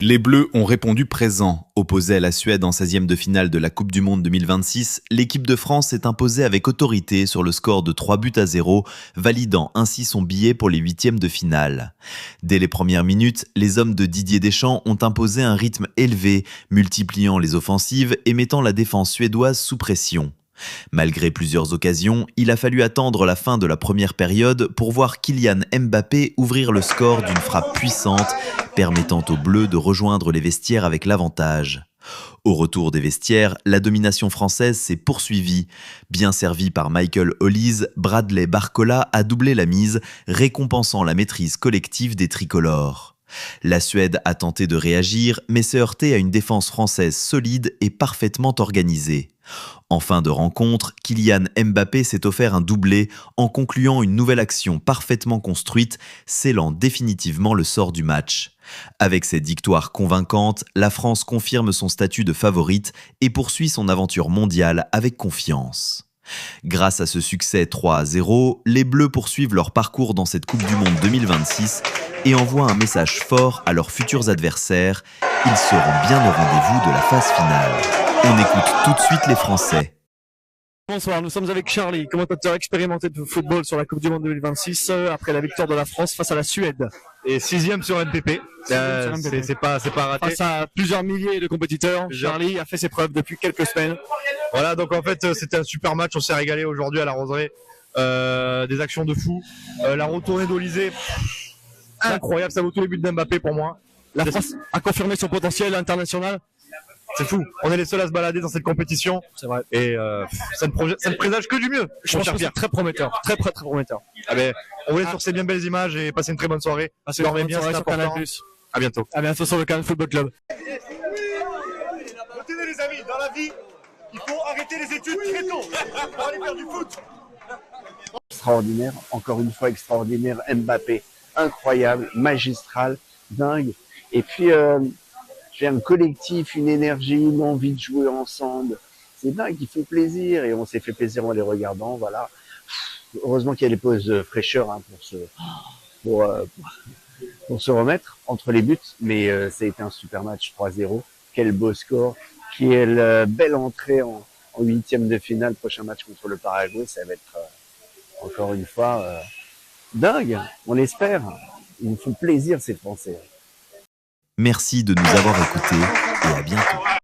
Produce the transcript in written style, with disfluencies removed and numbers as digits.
Les Bleus ont répondu présent. Opposée à la Suède en 16e de finale de la Coupe du Monde 2026, l'équipe de France s'est imposée avec autorité sur le score de 3-0, validant ainsi son billet pour les huitièmes de finale. Dès les premières minutes, les hommes de Didier Deschamps ont imposé un rythme élevé, multipliant les offensives et mettant la défense suédoise sous pression. Malgré plusieurs occasions, il a fallu attendre la fin de la première période pour voir Kylian Mbappé ouvrir le score d'une frappe puissante, permettant aux Bleus de rejoindre les vestiaires avec l'avantage. Au retour des vestiaires, la domination française s'est poursuivie. Bien servi par Michael Hollis, Bradley Barcola a doublé la mise, récompensant la maîtrise collective des tricolores. La Suède a tenté de réagir, mais s'est heurtée à une défense française solide et parfaitement organisée. En fin de rencontre, Kylian Mbappé s'est offert un doublé en concluant une nouvelle action parfaitement construite, scellant définitivement le sort du match. Avec cette victoire convaincante, la France confirme son statut de favorite et poursuit son aventure mondiale avec confiance. Grâce à ce succès 3-0, les Bleus poursuivent leur parcours dans cette Coupe du Monde 2026 et envoient un message fort à leurs futurs adversaires. Ils seront bien au rendez-vous de la phase finale. On écoute tout de suite les Français. Bonsoir, nous sommes avec Charlie, commentateur expérimenté de football sur la Coupe du Monde 2026 après la victoire de la France face à la Suède. Et 6e sur MPP, c'est pas raté. Face à plusieurs milliers de compétiteurs, Charlie a fait ses preuves depuis quelques semaines. Voilà, donc en fait c'était un super match, on s'est régalé aujourd'hui à la Roseraie, des actions de fou, la retournée d'Olysée, incroyable, ça vaut tous les buts d'Mbappé pour moi. La France a confirmé son potentiel international. C'est fou, on est les seuls à se balader dans cette compétition. C'est vrai. Et ça ne présage que du mieux. Je pense que c'est très prometteur, très prometteur. Ah ben, on voulait sur ces bien belles images et passer une très bonne soirée. Dormez bien, c'est important. À bientôt. À bientôt sur le Canal Football Club. Retenez les amis, dans la vie, il faut arrêter les études très tôt pour aller faire du foot. Extraordinaire, encore une fois extraordinaire, Mbappé, incroyable, magistral, dingue. Et puis j'ai un collectif, une énergie, une envie de jouer ensemble. C'est dingue, ils font plaisir et on s'est fait plaisir en les regardant, voilà. Heureusement qu'il y a les pauses fraîcheurs hein, pour se remettre entre les buts, mais ça a été un super match 3-0. Quel beau score, quelle belle entrée en huitième de finale, prochain match contre le Paraguay, ça va être encore une fois dingue, on l'espère. Ils nous font plaisir ces Français. Merci de nous avoir écoutés et à bientôt.